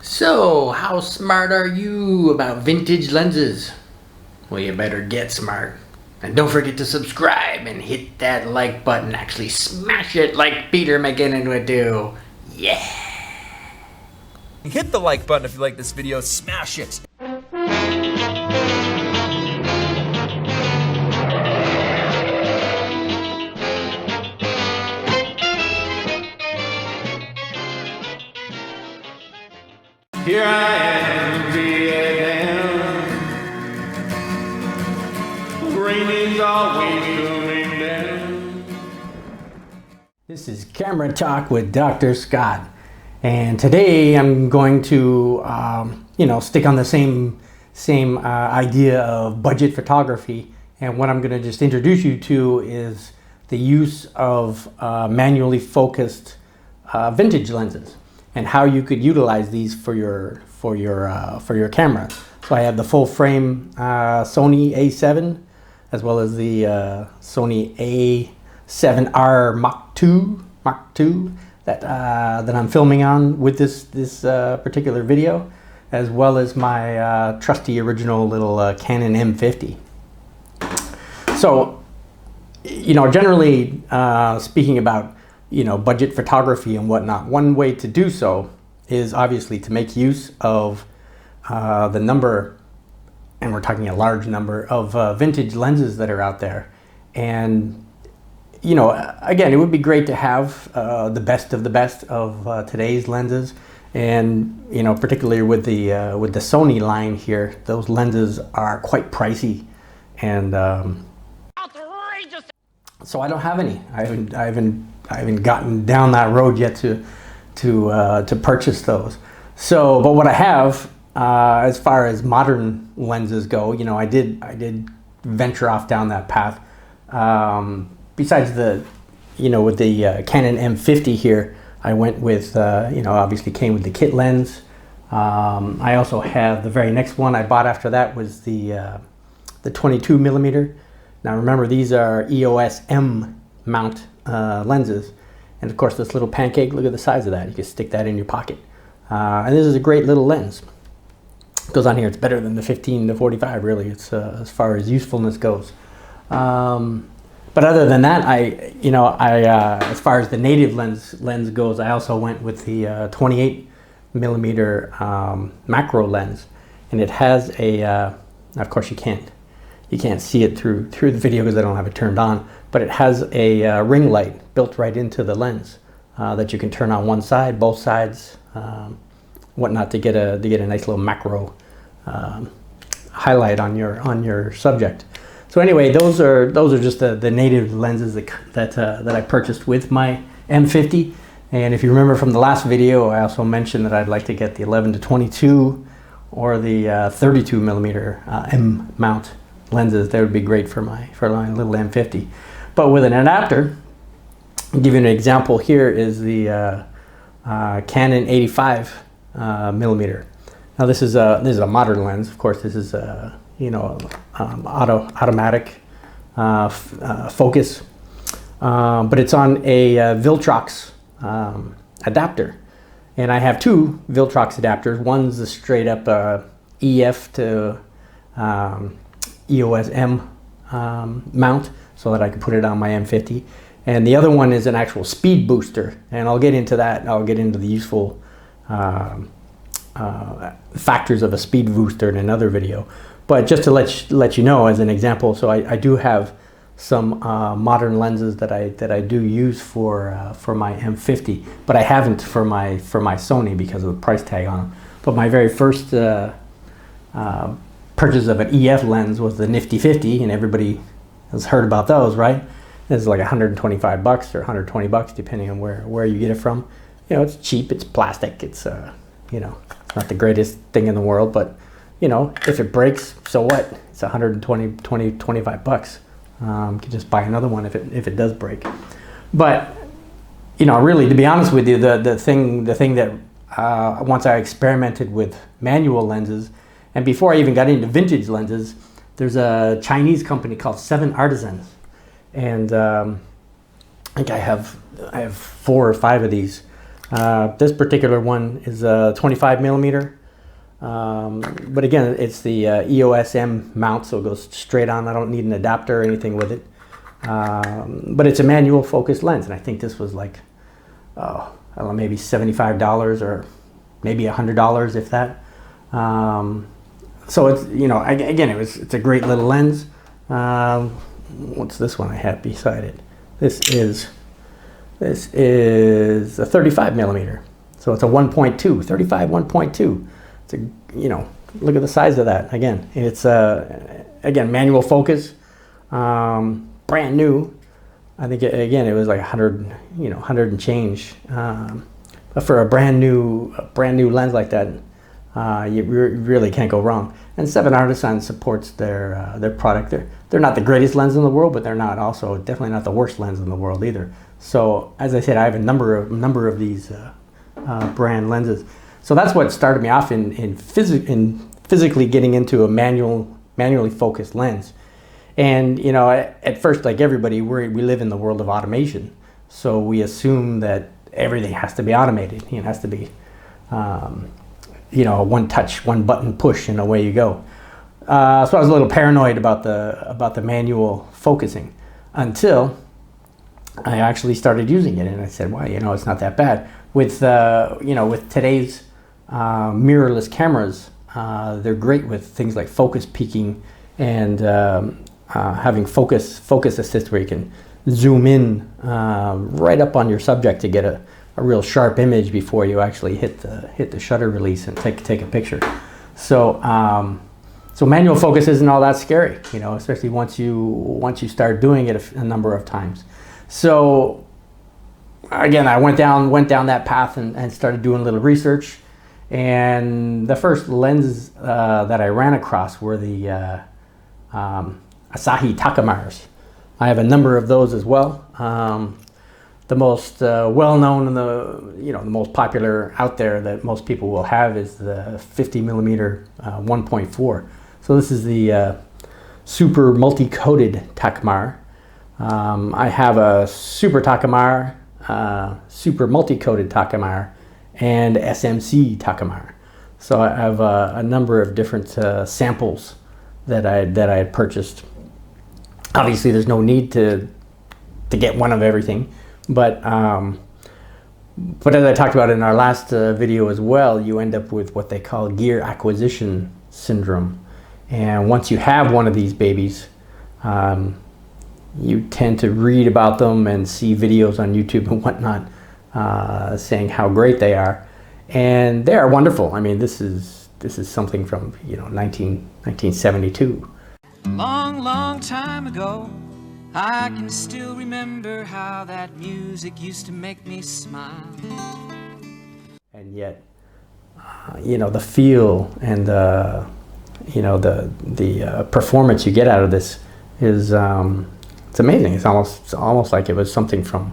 So, how smart are you about vintage lenses? Well, you better get smart. And don't forget to subscribe and hit that like button. Actually, smash it like Peter McGinnon would do. Yeah! Hit the like button if you like this video, smash it! Here I am in Vietnam. Rain is always coming down. This is Camera Talk with Dr. Scott. And today I'm going to, stick on the same idea of budget photography. And what I'm going to just introduce you to is the use of manually focused vintage lenses, and how you could utilize these for your camera. So I have the full frame Sony A7, as well as the Sony A7R Mark II that I'm filming on with this particular video, as well as my trusty original little Canon M50. So, generally speaking about budget photography and whatnot, one way to do so is obviously to make use of the number, and we're talking a large number of vintage lenses that are out there. And again, it would be great to have the best of today's lenses, and particularly with the Sony line here, those lenses are quite pricey, and outrageous. So I don't have any. I haven't gotten down that road yet to purchase those. So, but what I have, as far as modern lenses go, I did venture off down that path. Besides with the Canon M50 here, I went with obviously came with the kit lens. I also have the very next one I bought after that was the 22 millimeter. Now remember, these are EOS M mount lenses, and of course this little pancake, look at the size of that. You can stick that in your pocket, and this is a great little lens. It goes on here, it's better than the 15 to 45 really. It's as far as usefulness goes. But other than that, I as far as the native lens goes, I also went with the 28 millimeter macro lens, and it has a of course you can't see it through the video because I don't have it turned on, but it has a ring light built right into the lens that you can turn on one side, both sides, whatnot, to get a nice little macro highlight on your subject. So anyway, those are just the native lenses that I purchased with my M50. And if you remember from the last video, I also mentioned that I'd like to get the 11 to 22 or the 32 millimeter M mount lenses. That would be great for my little M50. But with an adapter, I'll give you an example. Here is the Canon 85 millimeter. Now this is a modern lens. Of course, this is automatic focus, but it's on a Viltrox adapter, and I have two Viltrox adapters. One's a straight up EF to EOS M mount, so that I can put it on my M50, and the other one is an actual speed booster, and I'll get into that. I'll get into the useful factors of a speed booster in another video. But just to let you know, as an example, so I do have some modern lenses that I do use for my M50, but I haven't for my Sony because of the price tag on them. But my very first purchase of an EF lens was the Nifty 50, and everybody has heard about those, right? It's like $125 or $120 depending on where you get it from. It's cheap, it's plastic, it's not the greatest thing in the world, but if it breaks, so what? It's $125. You can just buy another one if it does break. But really, to be honest with you, the thing that once I experimented with manual lenses, and before I even got into vintage lenses, there's a Chinese company called 7 Artisans, and I think I have 4 or 5 of these This particular one is a 25 millimeter. But again, it's the EOS M mount, so it goes straight on. I don't need an adapter or anything with it. But it's a manual focus lens, and I think this was like, I don't know, maybe $75 or maybe $100 if that. So it's, you know, again, it's a great little lens. What's this one I have beside it? This is a 35 millimeter. So it's a 1.2, 35 1.2. It's a, you know, look at the size of that. Again, it's again, manual focus, brand new. I think again it was like 100, you know, 100 and change. But for a brand new lens like that, you really can't go wrong. And Seven Artisan supports their product. They're not the greatest lens in the world, but they're not also definitely not the worst lens in the world either. So as I said, I have a number of these brand lenses. So that's what started me off in physically getting into a manually focused lens. And you know, at first, like everybody, we live in the world of automation, so we assume that everything has to be automated. It has to be, you know, one touch, one button push, and away you go. So I was a little paranoid about the manual focusing until I actually started using it, and I said, "Wow, you know, it's not that bad." With you know, with today's mirrorless cameras, they're great with things like focus peaking and having focus assist, where you can zoom in right up on your subject to get a real sharp image before you actually hit the shutter release and take a picture. So so manual focus isn't all that scary, you know, especially once you start doing it a number of times. So again, I went down that path and started doing a little research. And the first lenses that I ran across were the Asahi Takumars. I have a number of those as well. The most well-known and the most popular out there that most people will have is the 50 millimeter 1.4. So this is the super multi-coated Takumar. I have a super Takumar, super multi-coated Takumar, and SMC Takumar. So I have a number of different samples that I had purchased. Obviously, there's no need to get one of everything, but as I talked about in our last video as well, you end up with what they call gear acquisition syndrome. And once you have one of these babies, you tend to read about them and see videos on YouTube and whatnot saying how great they are, and they are wonderful. I mean, this is something from 1972. Long time ago, I can still remember how that music used to make me smile. And yet, the feel and the performance you get out of this is it's amazing. It's almost like it was something from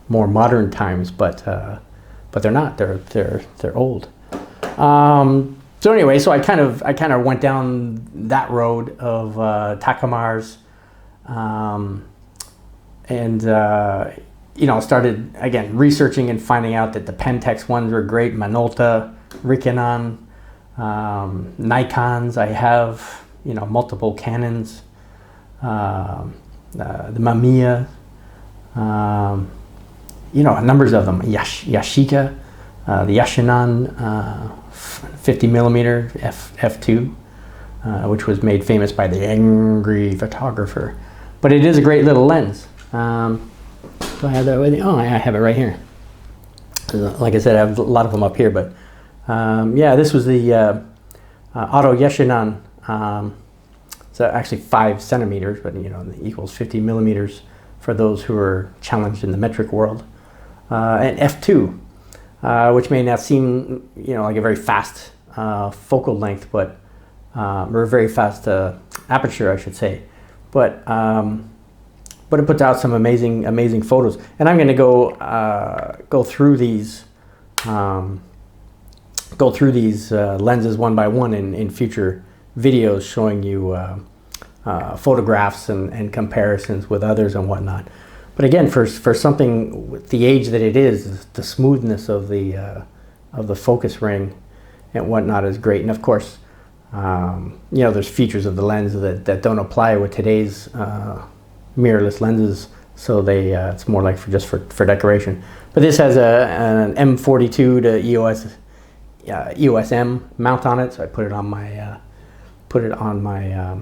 more modern times, but they're not. They're old. So anyway, so I kind of went down that road of Takumars, and started again researching and finding out that the Pentax ones were great. Minolta, Rikenon, Nikons. I have multiple Canons, the Mamiya, numbers of them. Yashica, the Yashinon 50 millimeter f2, which was made famous by the angry photographer. But it is a great little lens. Do I have that with you? Oh, I have it right here. Like I said, I have a lot of them up here. But yeah, this was the Auto Yashinon. It's actually 5 centimeters, but it equals 50 millimeters for those who are challenged in the metric world. And f2, which may not seem like a very fast focal length, but or a very fast aperture, I should say. But it puts out some amazing photos. And I'm going to go through these lenses one by one in future videos, showing you photographs and comparisons with others and whatnot. But again, for something with the age that it is, the smoothness of the focus ring and whatnot is great. And of course, you know, there's features of the lens that don't apply with today's mirrorless lenses, so they it's more like for decoration. But this has an M42 to EOS M mount on it, so I put it on my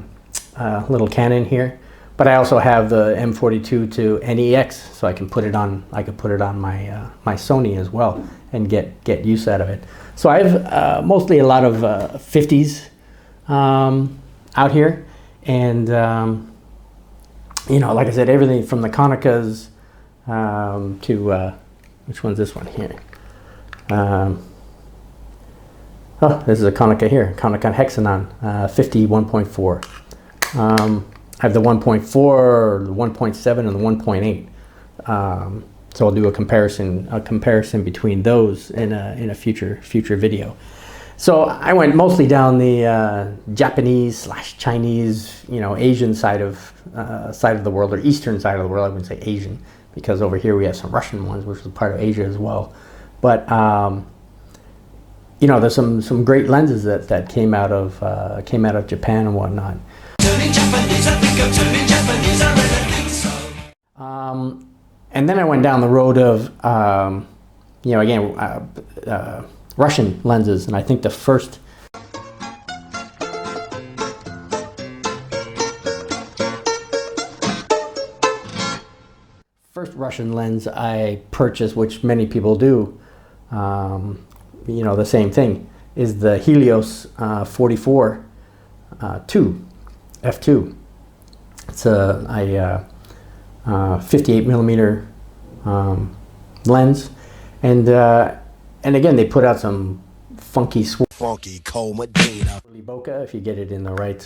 little Canon here. But I also have the M42 to NEX, so I can put it on my my Sony as well and get use out of it. So I have mostly a lot of 50s out here, and you know, like I said, everything from the Konicas to which one's this one here? Oh, this is a Konica here, Konica Hexanon 50 1.4. I have the 1.4, the 1.7, and the 1.8. So I'll do a comparison between those in a future video. So I went mostly down the Japanese / Chinese, you know, Asian side of the world, or Eastern side of the world. I wouldn't say Asian, because over here we have some Russian ones, which is part of Asia as well. But you know, there's some great lenses that came out of Japan and whatnot. Turning Japanese, I think I'm turning Japanese, I really think so. And then I went down the road of, you know, again, Russian lenses, and I think the first Russian lens I purchased, which many people do, you know, the same thing, is the Helios 44 2 f2. It's a 58 millimeter lens, and again, they put out some funky coma data bokeh if you get it in the right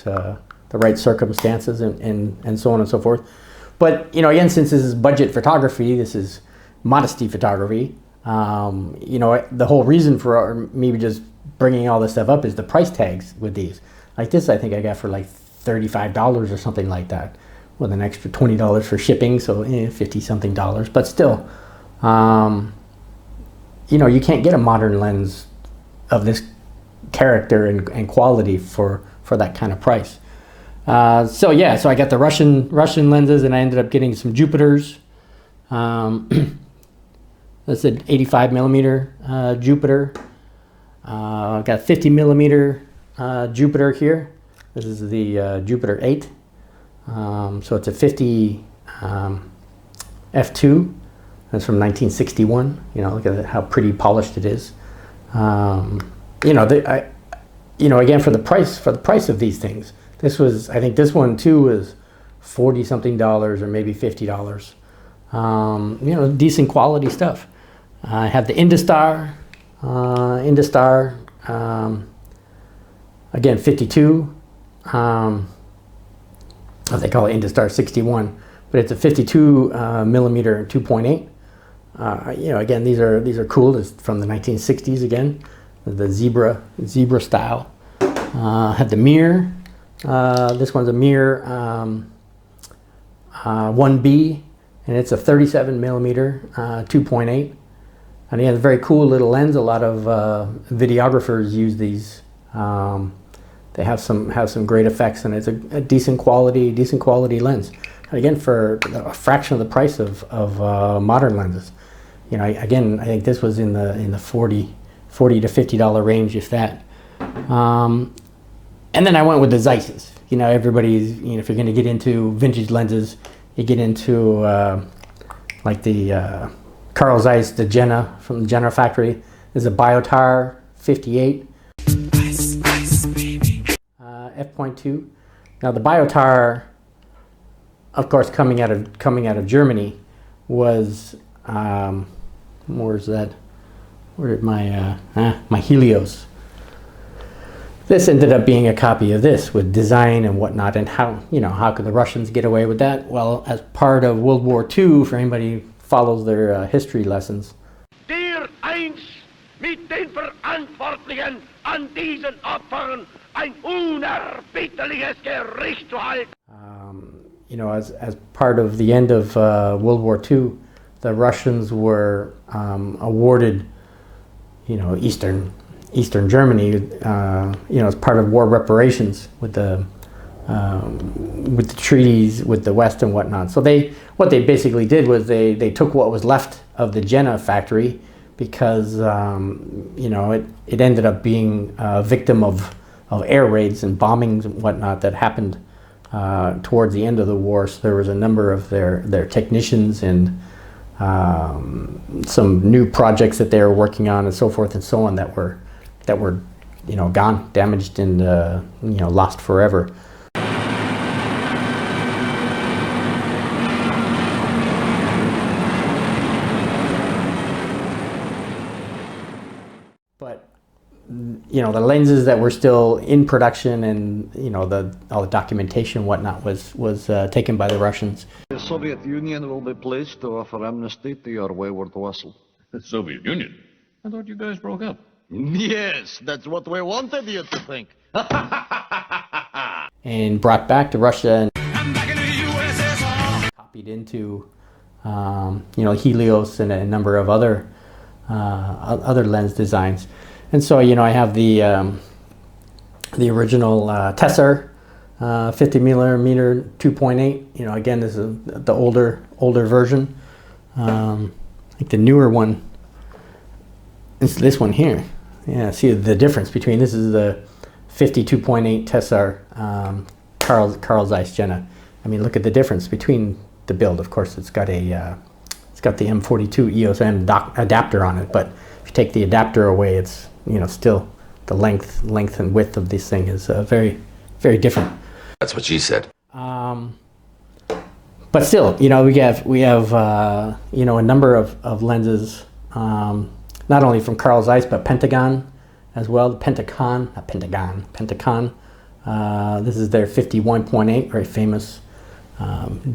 circumstances, and so on and so forth. But you know, again, since this is budget photography, this is modesty photography. You know, the whole reason for maybe just bringing all this stuff up is the price tags with these. Like this, I think I got for like $35 or something like that, with an extra $20 for shipping, so $50-something. But still, you know, you can't get a modern lens of this character and quality for that kind of price. So yeah, so I got the Russian lenses, and I ended up getting some Jupiters. That's an 85 millimeter Jupiter. I've got 50 millimeter Jupiter here. This is the Jupiter 8. So it's a 50 f2. That's from 1961. You know, look at how pretty polished it is. You know, you know, again, for the price of these things, this was, I think this one too was $40-something or maybe $50. You know, decent quality stuff. I have the Industar, again 52. They call it Industar 61, but it's a 52 millimeter 2.8. You know, again, these are cool. It's from the 1960s again, the zebra style. Have the mirror. This one's a mirror 1B, and it's a 37 millimeter 2.8. And again, a very cool little lens. A lot of videographers use these. They have some great effects, and it's a decent quality lens. And again, for a fraction of the price of modern lenses. You know, again, I think this was in the $40 to $50 range, if that. And then I went with the Zeisses. You know, everybody's, you know, if you're going to get into vintage lenses, you get into like the Carl Zeiss, the Jenna from the Jenna factory. There's a Biotar 58 f.2. Now the Biotar, of course, coming out of Germany, was where's that? Where did my Helios? This ended up being a copy of this with design and whatnot. And how could the Russians get away with that? Well, as part of World War II, for anybody who follows their history lessons. Der eins mit den Verantwortlichen an diesen Opfern ein unerbittliches Gericht zu halten. you know, as part of the end of World War II, the Russians were awarded, you know, Eastern Germany, you know, as part of war reparations with the treaties with the West and whatnot. So what they basically did was they took what was left of the Jena factory, because you know, it ended up being a victim of air raids and bombings and whatnot that happened towards the end of the war. So there was a number of their technicians and some new projects that they were working on and so forth and so on that were you know, gone, damaged, and you know, lost forever. But you know, the lenses that were still in production, and you know, all the documentation and whatnot was taken by the Russians. The Soviet Union will be pleased to offer amnesty to your wayward vassal. The Soviet Union? I thought you guys broke up. Yes, that's what we wanted you to think. And brought back to Russia and copied into you know, Helios and a number of other lens designs. And so, you know, I have the original Tessar 50mm 2.8. You know, again, this is the older version. I think the newer one is this one here. Yeah, see the difference between this is the 52.8 Tessar Carl Zeiss Jena. I mean, look at the difference between the build. Of course, it's got the M42 EOS M adapter on it, but if you take the adapter away, it's, you know, still the length and width of this thing is very, very different. That's what she said. But still, you know, we have you know, a number of lenses, not only from Carl Zeiss but Pentagon as well. Pentagon. This is their 51.8, very famous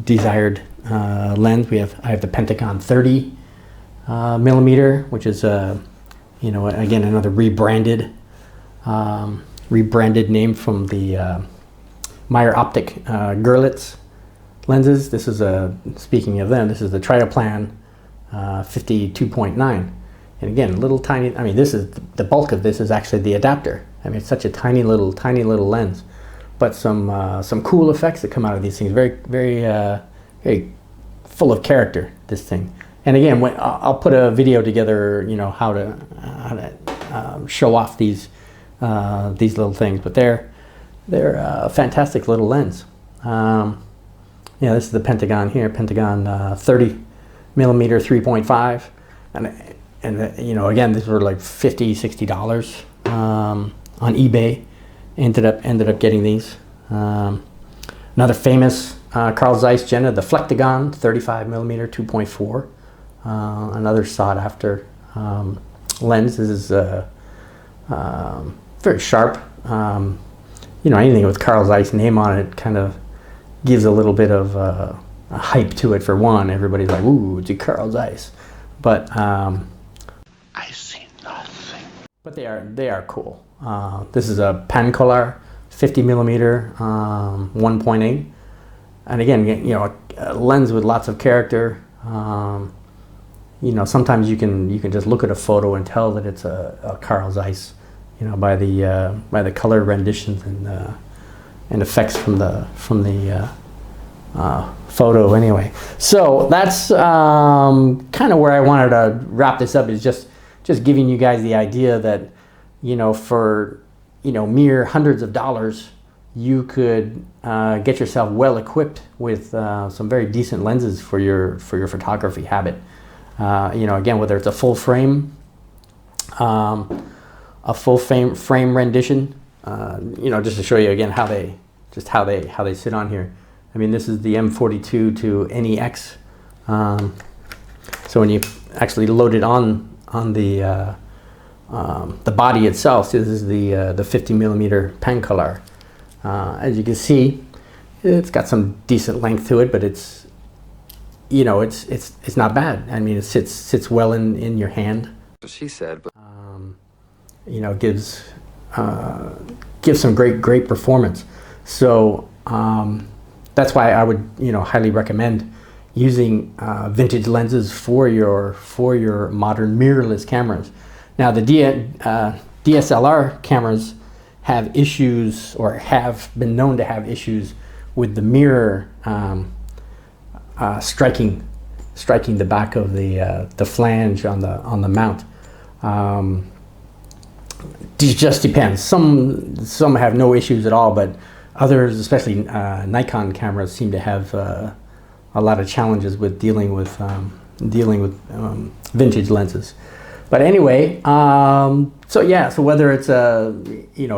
desired lens. I have the Pentagon 30 millimeter, which is you know, again, another rebranded name from the Meyer Optic Görlitz lenses. This is speaking of them, this is the Trioplan 52.9, and again, little tiny. I mean, this is the bulk of this is actually the adapter. I mean, it's such a tiny little lens, but some cool effects that come out of these things. Very, very, very full of character, this thing. And again, I'll put a video together, you know, how to show off these little things. But they're a fantastic little lens. Yeah, this is the Pentagon here, Pentagon 30mm 3.5, and you know, again, these were like $50–$60 on eBay. Ended up getting these. Another famous Carl Zeiss Jena, the Flectagon 35mm 2.4. Another sought after lens. This is very sharp. You know, anything with Carl Zeiss name on it kind of gives a little bit of a hype to it. For one, everybody's like, "Ooh, it's a Carl Zeiss," but I see nothing. But they are cool. This is a Pancollar 50mm 1.8, and again, you know, a lens with lots of character. You know, sometimes you can just look at a photo and tell that it's a Carl Zeiss, you know, by the color renditions and effects from the photo. Anyway, so that's kind of where I wanted to wrap this up. Is just giving you guys the idea that, you know, for, you know, mere hundreds of dollars, you could get yourself well equipped with some very decent lenses for your photography habit. You know, again, whether it's a full frame rendition, you know, just to show you again how they sit on here. I mean, this is the M42 to NEX. So when you actually load it on the body itself, so this is the 50mm Pancollar. As you can see, it's got some decent length to it, but it's, you know, it's not bad. I mean, it sits well in your hand. She said, but you know, gives some great performance. So that's why I would, highly recommend using vintage lenses for your modern mirrorless cameras. Now the DSLR cameras have issues, or have been known to have issues with the mirror striking the back of the flange on the mount. It just depends. Some have no issues at all, but others, especially Nikon cameras, seem to have a lot of challenges with dealing with vintage lenses. But anyway, so whether it's a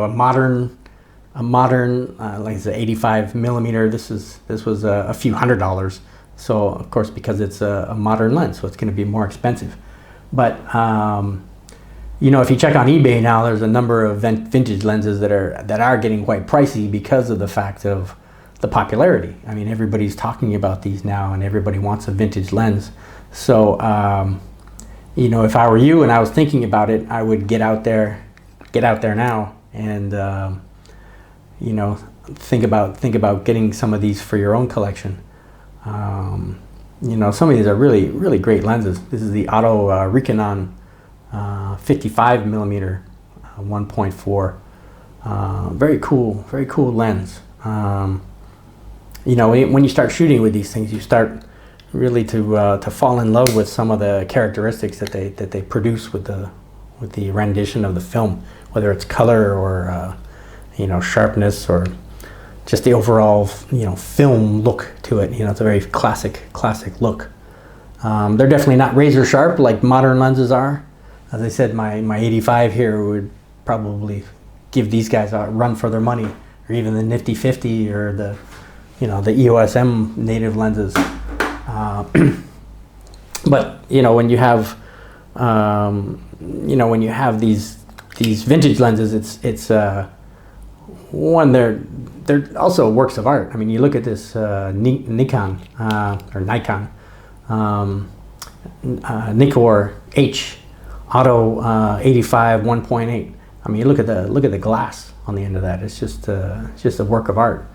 modern like it's an 85 millimeter, this was a few $100s. So of course, because it's a modern lens, so it's going to be more expensive. But if you check on eBay now, there's a number of vintage lenses that are getting quite pricey because of the fact of the popularity. I mean, everybody's talking about these now, and everybody wants a vintage lens. So if I were you and I was thinking about it, I would get out there now and think about getting some of these for your own collection. Some of these are really, really great lenses. This is the Auto Rikonon 55 millimeter 1.4. Very cool lens. When you start shooting with these things, you start really to fall in love with some of the characteristics that they produce with the rendition of the film, whether it's color or sharpness, or just the overall film look to it. It's a very classic look. They're definitely not razor sharp like modern lenses are. As I said, my 85 here would probably give these guys a run for their money, or even the Nifty 50 or the EOS M native lenses. But when you have these vintage lenses, it's one, they're also works of art. I mean, you look at this Nikon Nikkor H Auto 85 1.8. I mean, you look at the glass on the end of that. It's just a work of art,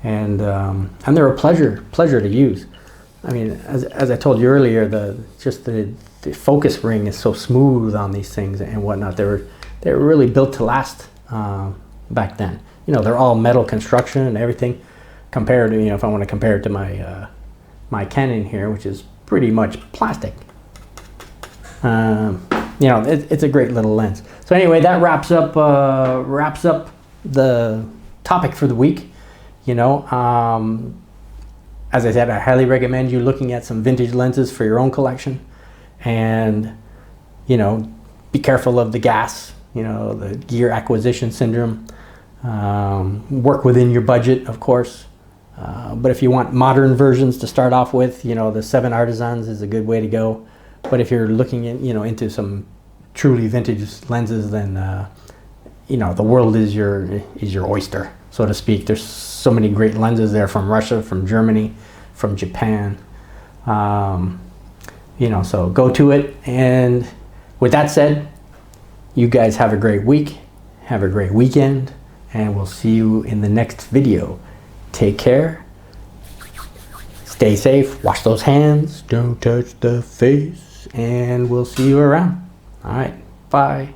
and they're a pleasure to use. I mean, as I told you earlier, the focus ring is so smooth on these things and whatnot. They were really built to last back then. They're all metal construction and everything. Compared to, if I want to compare it to my Canon here, which is pretty much plastic. It's a great little lens. So anyway, that wraps up the topic for the week. As I said, I highly recommend you looking at some vintage lenses for your own collection, and be careful of the gas, the gear acquisition syndrome. Work within your budget, of course. But if you want modern versions to start off with, the 7 Artisans is a good way to go. But if you're looking at, into some truly vintage lenses, then the world is your oyster, so to speak. There's so many great lenses there from Russia, from Germany, from Japan. So go to it. And with that said, you guys have a great week, have a great weekend, and we'll see you in the next video. Take care, stay safe, wash those hands, don't touch the face, and we'll see you around. All right, bye.